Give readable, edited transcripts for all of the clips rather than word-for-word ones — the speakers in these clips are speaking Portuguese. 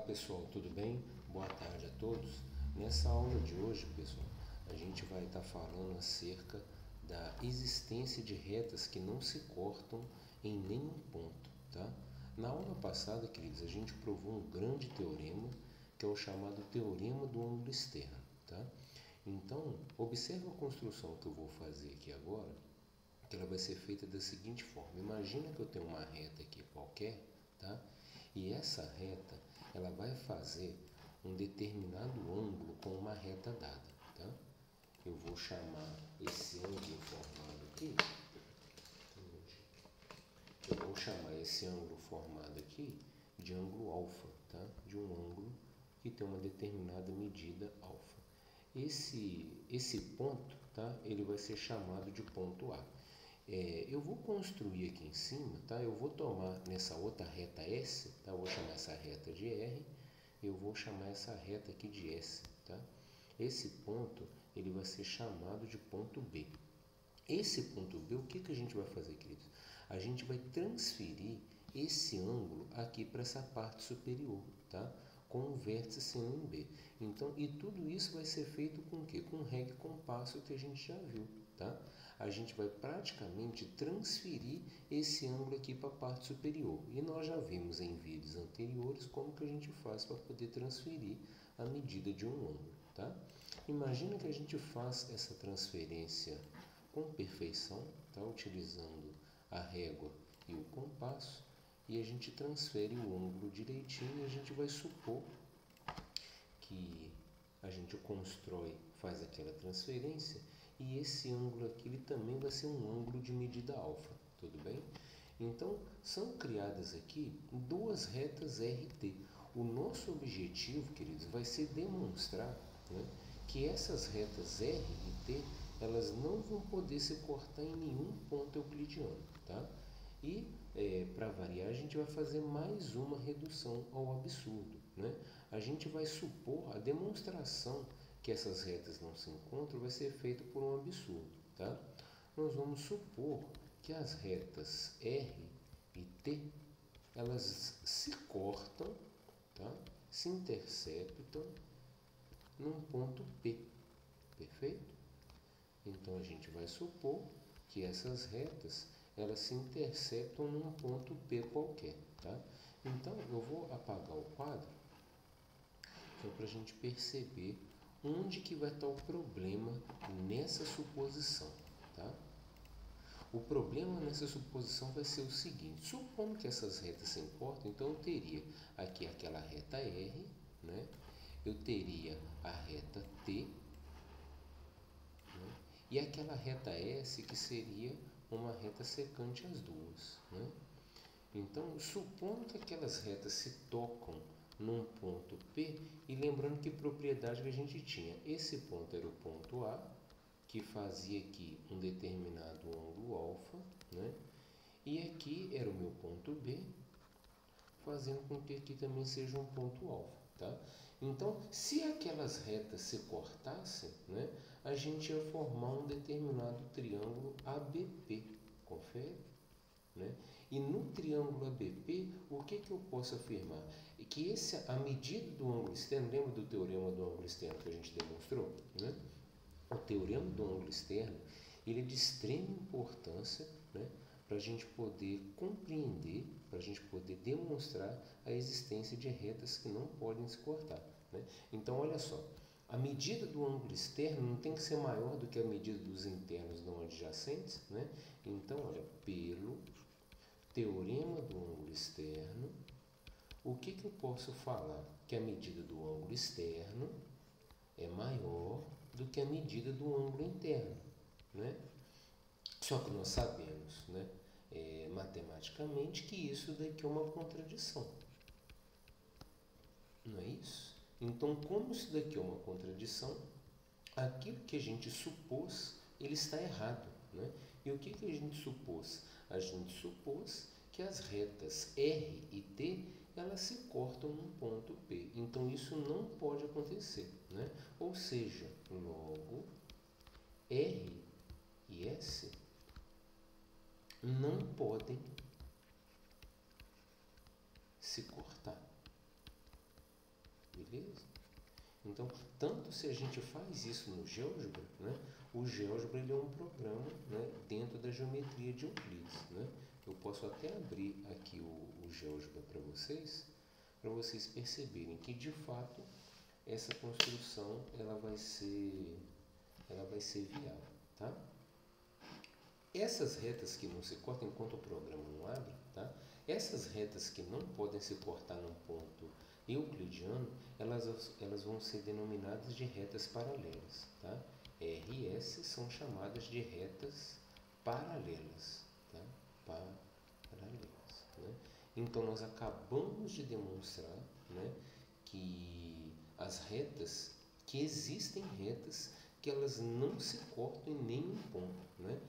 pessoal, tudo bem? Boa tarde a todos. Nessa aula de hoje, pessoal, a gente vai estar falando acerca da existência de retas que não se cortam em nenhum ponto, tá? Na aula passada, queridos, a gente provou um grande teorema, que é o chamado teorema do ângulo externo, tá? Então, observe a construção que eu vou fazer aqui agora, que ela vai ser feita da seguinte forma. Imagina que eu tenho uma reta aqui qualquer, tá? E essa reta, ela vai fazer um determinado ângulo com uma reta dada, tá? Eu vou chamar esse ângulo formado aqui, de ângulo alfa, tá? De um ângulo que tem uma determinada medida alfa. Esse ponto, tá? Ele vai ser chamado de ponto A. Eu vou construir aqui em cima, tá? Eu vou tomar nessa outra reta S, tá? Eu vou chamar essa reta de R, eu vou chamar essa reta aqui de S, tá? Esse ponto, ele vai ser chamado de ponto B. Esse ponto B, o que a gente vai fazer, queridos? A gente vai transferir esse ângulo aqui para essa parte superior, tá? Com o vértice em B. Então, e tudo isso vai ser feito com o quê? Com o reg compasso que a gente já viu, tá? A gente vai praticamente transferir esse ângulo aqui para a parte superior. E nós já vimos em vídeos anteriores como que a gente faz para poder transferir a medida de um ângulo, tá? Imagina que a gente faz essa transferência com perfeição, tá? Utilizando a régua e o compasso, e a gente transfere o ângulo direitinho e a gente vai supor que a gente faz aquela transferência e esse ângulo aqui ele também vai ser um ângulo de medida alfa, tudo bem? Então, são criadas aqui duas retas RT. O nosso objetivo, queridos, vai ser demonstrar, né, que essas retas R e T, elas não vão poder se cortar em nenhum ponto euclidiano, tá? E, para variar, a gente vai fazer mais uma redução ao absurdo, né? A gente vai supor a demonstração que essas retas não se encontram vai ser feita por um absurdo, tá? Nós vamos supor que as retas R e T, elas se cortam, tá? Se interceptam num ponto P, perfeito? Então, a gente vai supor que essas retas, elas se interceptam num ponto P qualquer, tá? Então, eu vou apagar o quadro, só para a gente perceber onde que vai estar o problema nessa suposição, tá? O problema nessa suposição vai ser o seguinte: supondo que essas retas se importam, então eu teria aqui aquela reta R, né? Eu teria a reta T, né? E aquela reta S que seria uma reta secante as duas, né? Então, supondo que aquelas retas se tocam num ponto P, e lembrando que propriedade que a gente tinha, esse ponto era o ponto A, que fazia aqui um determinado ângulo alfa, né? E aqui era o meu ponto B, fazendo com que aqui também seja um ponto alfa, tá? Então, se aquelas retas se cortassem, né, a gente ia formar um determinado triângulo ABP, confere? Né? E no triângulo ABP, o que eu posso afirmar? Que a medida do ângulo externo, lembra do teorema do ângulo externo que a gente demonstrou? Né? O teorema do ângulo externo, ele é de extrema importância, né, para a gente poder compreender, para a gente poder demonstrar a existência de retas que não podem se cortar, né? Então, olha só, a medida do ângulo externo não tem que ser maior do que a medida dos internos não adjacentes, né? Então, olha, pelo teorema do ângulo externo, o que eu posso falar? Que a medida do ângulo externo é maior do que a medida do ângulo interno, né? Só que nós sabemos, né, matematicamente, que isso daqui é uma contradição, não é isso? Então, como isso daqui é uma contradição, aquilo que a gente supôs, ele está errado, né? E o que a gente supôs? A gente supôs que as retas R e T, elas se cortam num ponto P. Então, isso não pode acontecer, né? Ou seja, logo, R e S não podem se cortar. beleza? Então, tanto se a gente faz isso no GeoGebra, né, o GeoGebra ele é um programa, né, dentro da geometria de Euclides. Né? Eu posso até abrir aqui o GeoGebra para vocês perceberem que, de fato, essa construção ela vai ser viável. Tá? Essas retas que não se cortam enquanto o programa não abre, tá? Essas retas que não podem se cortar num ponto euclidiano, elas vão ser denominadas de retas paralelas. Tá? RS são chamadas de retas paralelas. Tá? Paralelas. Né? Então, nós acabamos de demonstrar, né, que existem retas que elas não se cortam em nenhum ponto. Né?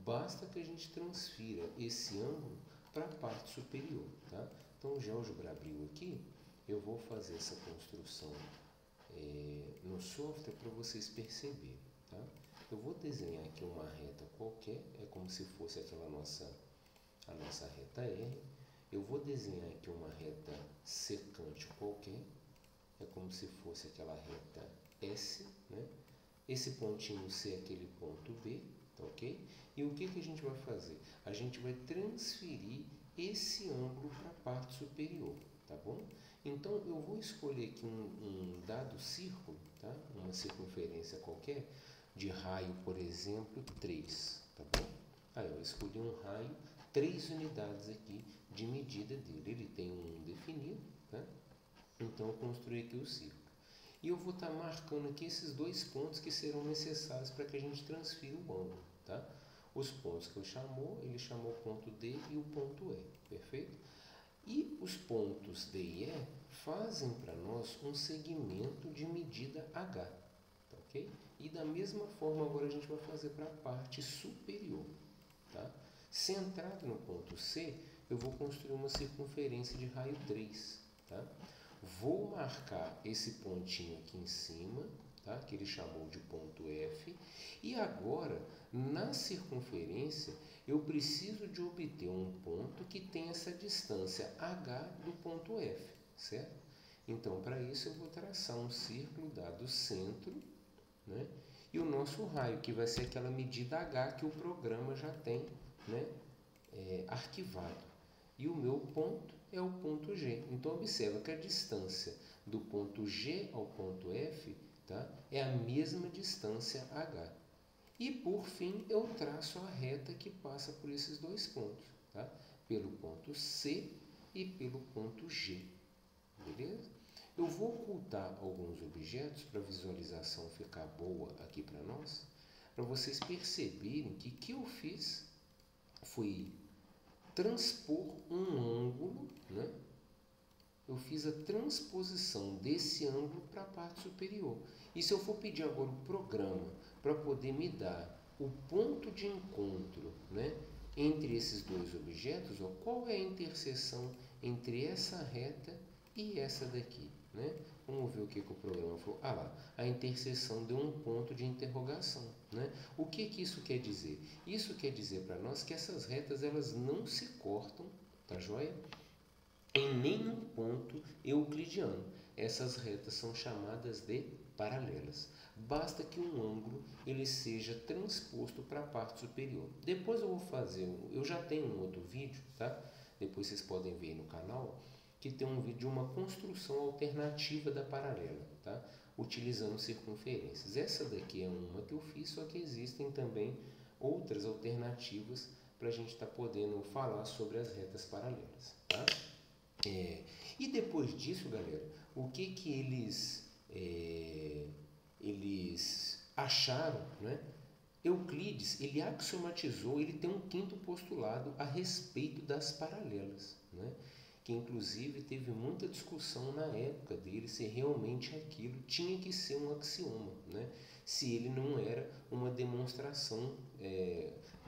Basta que a gente transfira esse ângulo para a parte superior. Tá? Então, o GeoGebra abriu aqui. Eu vou fazer essa construção no software para vocês perceberem. Tá? Eu vou desenhar aqui uma reta qualquer, é como se fosse a nossa reta R. Eu vou desenhar aqui uma reta secante qualquer, é como se fosse aquela reta S. Né? Esse pontinho C é aquele ponto B, tá ok? E o que a gente vai fazer? A gente vai transferir esse ângulo para a parte superior, tá bom? Então, eu vou escolher aqui um dado círculo, tá? Uma circunferência qualquer, de raio, por exemplo, 3, tá bom? Aí, eu escolhi um raio, 3 unidades aqui de medida dele. Ele tem um definido, tá? Então, eu construí aqui o círculo. E eu vou estar marcando aqui esses dois pontos que serão necessários para que a gente transfira o ângulo, tá? Os pontos que ele chamou o ponto D e o ponto E, perfeito? E os pontos D e E fazem para nós um segmento de medida H, tá ok? E da mesma forma agora a gente vai fazer para a parte superior, tá? Centrado no ponto C, eu vou construir uma circunferência de raio 3, tá? Vou marcar esse pontinho aqui em cima, tá? Que ele chamou de ponto F. E agora, na circunferência, eu preciso de obter um ponto que tem essa distância H do ponto F, certo? Então, para isso, eu vou traçar um círculo dado o centro, né? E o nosso raio, que vai ser aquela medida H que o programa já tem, né, arquivado. E o meu ponto é o ponto G. Então, observa que a distância do ponto G ao ponto F, tá, é a mesma distância H. E, por fim, eu traço a reta que passa por esses dois pontos, tá? Pelo ponto C e pelo ponto G. Beleza? Eu vou ocultar alguns objetos para a visualização ficar boa aqui para nós, para vocês perceberem que o que eu fiz foi transpor um ângulo, né? Eu fiz a transposição desse ângulo para a parte superior. E se eu for pedir agora o programa para poder me dar o ponto de encontro, né, entre esses dois objetos, ó, qual é a interseção entre essa reta e essa daqui? Né? Vamos ver o que o programa falou. Ah lá, a interseção deu um ponto de interrogação. Né? O que isso quer dizer? Isso quer dizer para nós que essas retas elas não se cortam, tá joia? Em nenhum ponto euclidiano. Essas retas são chamadas de paralelas. Basta que um ângulo ele seja transposto para a parte superior. Depois eu vou fazer, eu já tenho um outro vídeo, tá? Depois vocês podem ver no canal, que tem um vídeo de uma construção alternativa da paralela, tá? Utilizando circunferências. Essa daqui é uma que eu fiz, só que existem também outras alternativas para a gente estar podendo falar sobre as retas paralelas, tá? E depois disso, galera, o que eles acharam, né? Euclides, ele axiomatizou, ele tem um quinto postulado a respeito das paralelas, né? Que inclusive teve muita discussão na época dele se realmente aquilo tinha que ser um axioma, né? Se ele não era uma demonstração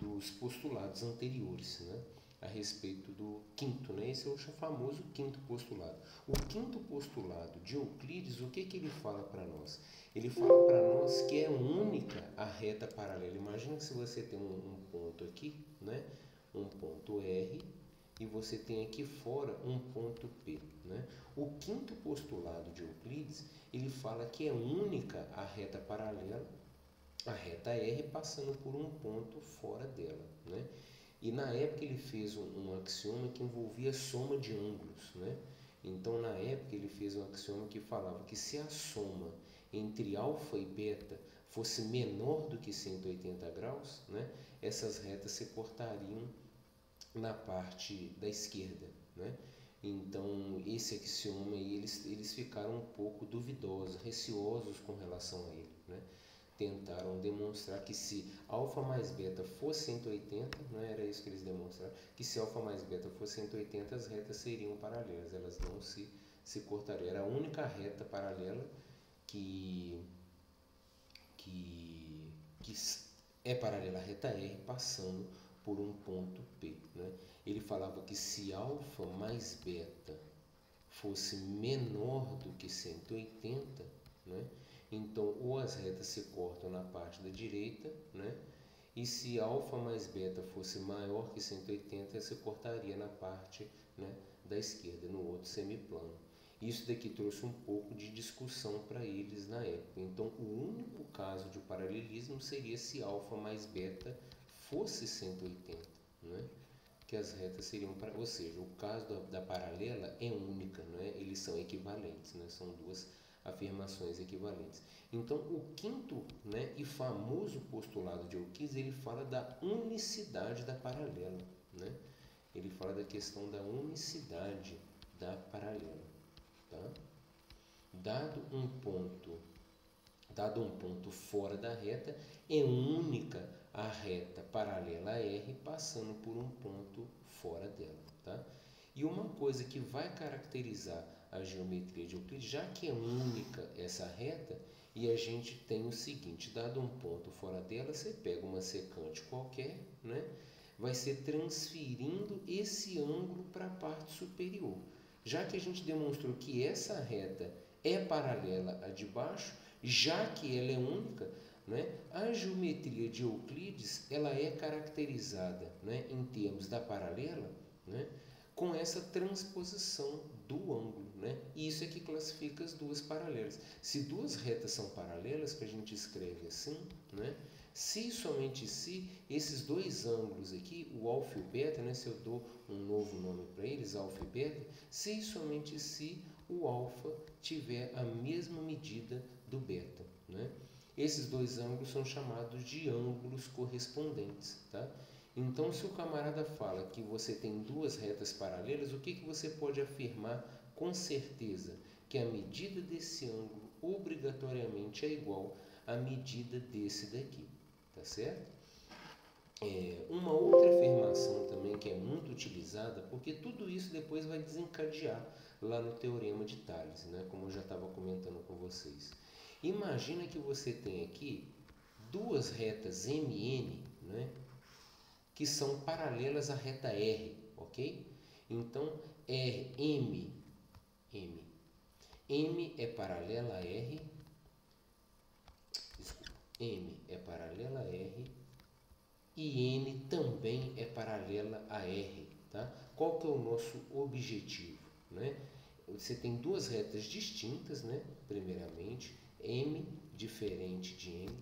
dos postulados anteriores, né? A respeito do quinto, né? Esse é o famoso quinto postulado. O quinto postulado de Euclides, o que ele fala para nós? Ele fala para nós que é única a reta paralela. Imagina que se você tem um ponto aqui, né? Um ponto R, e você tem aqui fora um ponto P, né? O quinto postulado de Euclides, ele fala que é única a reta paralela, a reta R, passando por um ponto fora dela, né? E na época ele fez um axioma que envolvia soma de ângulos, né? Então na época ele fez um axioma que falava que se a soma entre alfa e beta fosse menor do que 180 graus, né? Essas retas se cortariam na parte da esquerda, né? Então esse axioma aí, eles ficaram um pouco duvidosos, receosos com relação a ele, né? Tentaram demonstrar que se alfa mais beta fosse 180, não era isso que eles demonstraram, que se alfa mais beta fosse 180, as retas seriam paralelas, elas não se cortariam. Era a única reta paralela que é paralela à reta R, passando por um ponto P, né? Ele falava que se alfa mais beta fosse menor do que 180, né? Então, ou as retas se cortam na parte da direita, né? E se alfa mais beta fosse maior que 180, se cortaria na parte, né, da esquerda, no outro semiplano. Isso daqui trouxe um pouco de discussão para eles na época. Então, o único caso de paralelismo seria se alfa mais beta fosse 180, né? Que as retas seriam, ou seja, o caso da paralela é única, né? Eles são equivalentes, né? São duas afirmações equivalentes. Então, o quinto, né, e famoso postulado de Euclides, ele fala da unicidade da paralela, né? Ele fala da questão da unicidade da paralela, tá? Dado um ponto fora da reta, é única a reta paralela a R passando por um ponto fora dela, tá? E uma coisa que vai caracterizar a geometria de Euclides, já que é única essa reta, e a gente tem o seguinte, dado um ponto fora dela, você pega uma secante qualquer, né? Vai ser transferindo esse ângulo para a parte superior. Já que a gente demonstrou que essa reta é paralela à de baixo, já que ela é única, né, a geometria de Euclides ela é caracterizada, né, em termos da paralela, né, com essa transposição do ângulo, né? E isso é que classifica as duas paralelas. Se duas retas são paralelas, que a gente escreve assim, né? Se somente se esses dois ângulos aqui, o alfa e o beta, né, se eu dou um novo nome para eles, alfa e beta, se somente se o alfa tiver a mesma medida do beta, né? Esses dois ângulos são chamados de ângulos correspondentes, tá? Então, se o camarada fala que você tem duas retas paralelas, o que você pode afirmar com certeza? Que a medida desse ângulo obrigatoriamente é igual à medida desse daqui, tá certo? Uma outra afirmação também que é muito utilizada, porque tudo isso depois vai desencadear lá no Teorema de Tales, né? Como eu já estava comentando com vocês. Imagina que você tem aqui duas retas MN, né, que são paralelas à reta R, ok? Então, M é paralela a R, M é paralela a R e N também é paralela a R, tá? Qual que é o nosso objetivo, né? Você tem duas retas distintas, né? Primeiramente, M diferente de N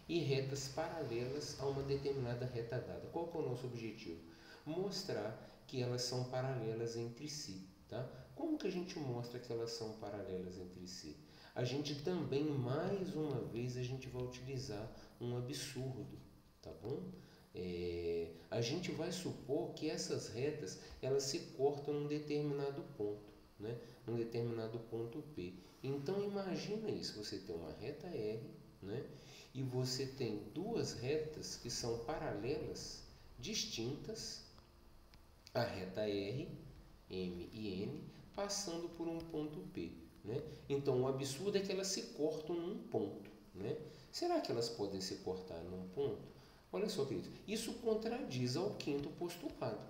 e retas paralelas a uma determinada reta dada. Qual que é o nosso objetivo? Mostrar que elas são paralelas entre si, tá? Como que a gente mostra que elas são paralelas entre si? A gente também, mais uma vez, a gente vai utilizar um absurdo, tá bom? A gente vai supor que essas retas, elas se cortam num determinado ponto, né? Num determinado ponto P. Então, imagina isso, você tem uma reta R, né? E você tem duas retas que são paralelas, distintas, a reta R, M e N, passando por um ponto P, né? Então, o absurdo é que elas se cortam num ponto, né? Será que elas podem se cortar num ponto? Olha só, querido, isso contradiz ao quinto postulado.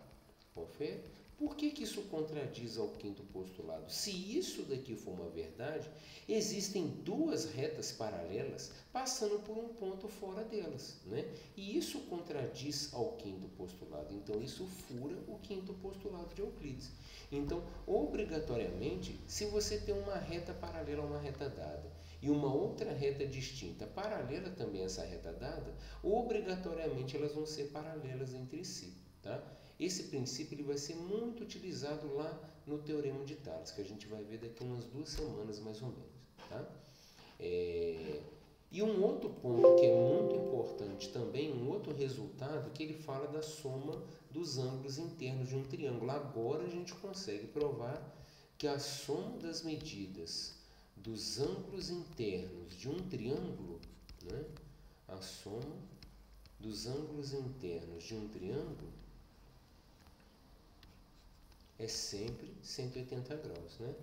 Confere? Por que isso contradiz ao quinto postulado? Se isso daqui for uma verdade, existem duas retas paralelas passando por um ponto fora delas, né? E isso contradiz ao quinto postulado. Então, isso fura o quinto postulado de Euclides. Então, obrigatoriamente, se você tem uma reta paralela a uma reta dada e uma outra reta distinta, paralela também a essa reta dada, obrigatoriamente elas vão ser paralelas entre si, tá? Esse princípio ele vai ser muito utilizado lá no Teorema de Tales, que a gente vai ver daqui a umas 2 semanas mais ou menos, tá? E um outro ponto que é muito importante também, um outro resultado, que ele fala da soma dos ângulos internos de um triângulo. Agora a gente consegue provar que a soma das medidas dos ângulos internos de um triângulo, né? A soma dos ângulos internos de um triângulo é sempre 180 graus, né?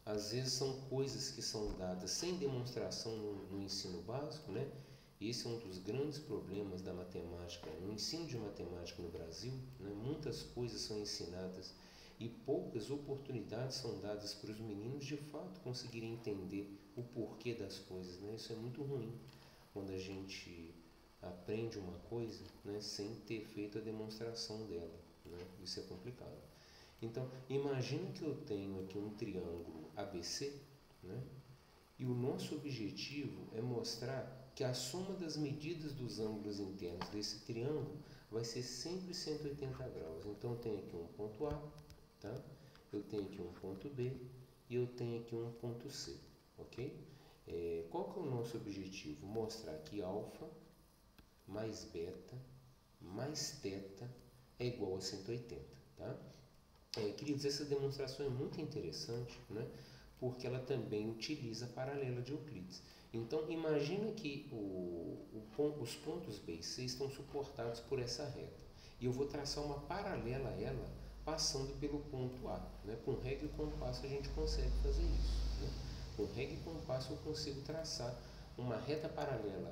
Às vezes são coisas que são dadas sem demonstração no ensino básico, né? Esse é um dos grandes problemas da matemática, no ensino de matemática no Brasil, né? Muitas coisas são ensinadas e poucas oportunidades são dadas para os meninos de fato conseguirem entender o porquê das coisas, né? Isso é muito ruim quando a gente aprende uma coisa, né, sem ter feito a demonstração dela, né? Isso é complicado. Então, imagine que eu tenho aqui um triângulo ABC, né? E o nosso objetivo é mostrar que a soma das medidas dos ângulos internos desse triângulo vai ser sempre 180 graus. Então, eu tenho aqui um ponto A, tá? Eu tenho aqui um ponto B e eu tenho aqui um ponto C, ok? Qual que é o nosso objetivo? Mostrar que alfa mais beta mais θ é igual a 180, tá? Queridos, essa demonstração é muito interessante, né? Porque ela também utiliza a paralela de Euclides. Então, imagina que os pontos B e C estão suportados por essa reta. E eu vou traçar uma paralela a ela, passando pelo ponto A, né? Com régua e compasso a gente consegue fazer isso, né? Com régua e compasso eu consigo traçar uma reta paralela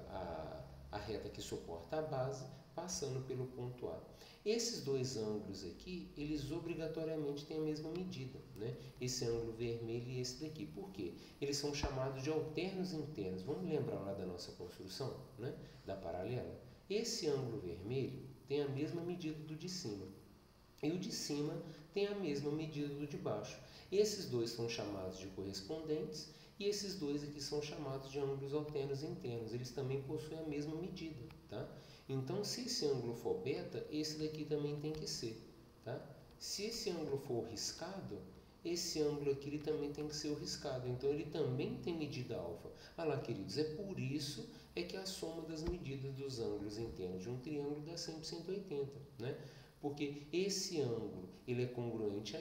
à reta que suporta a base, passando pelo ponto A. Esses dois ângulos aqui, eles obrigatoriamente têm a mesma medida, né? Esse ângulo vermelho e esse daqui. Por quê? Eles são chamados de alternos internos. Vamos lembrar lá da nossa construção, né? Da paralela? Esse ângulo vermelho tem a mesma medida do de cima. E o de cima tem a mesma medida do de baixo. Esses dois são chamados de correspondentes e esses dois aqui são chamados de ângulos alternos internos. Eles também possuem a mesma medida, tá? Então, se esse ângulo for beta, esse daqui também tem que ser, tá? Se esse ângulo for riscado, esse ângulo aqui ele também tem que ser o riscado. Então, ele também tem medida alfa. Ah lá, queridos, é por isso que a soma das medidas dos ângulos internos de um triângulo dá sempre 180, né? Porque esse ângulo ele é congruente a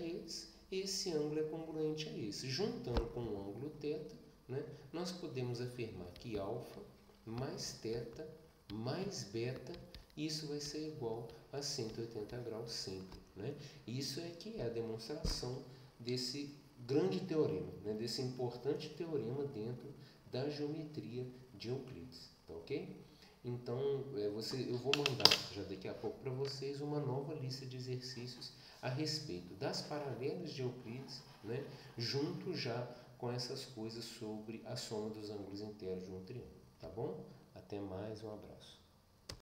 esse ângulo é congruente a esse. Juntando com o ângulo θ, né, nós podemos afirmar que alfa mais θ mais beta, isso vai ser igual a 180 graus sempre, né? Isso é que é a demonstração desse grande teorema, né? Desse importante teorema dentro da geometria de Euclides, tá ok? Então, eu vou mandar já daqui a pouco para vocês uma nova lista de exercícios a respeito das paralelas de Euclides, né? Junto já com essas coisas sobre a soma dos ângulos internos de um triângulo, tá bom? Até mais, um abraço.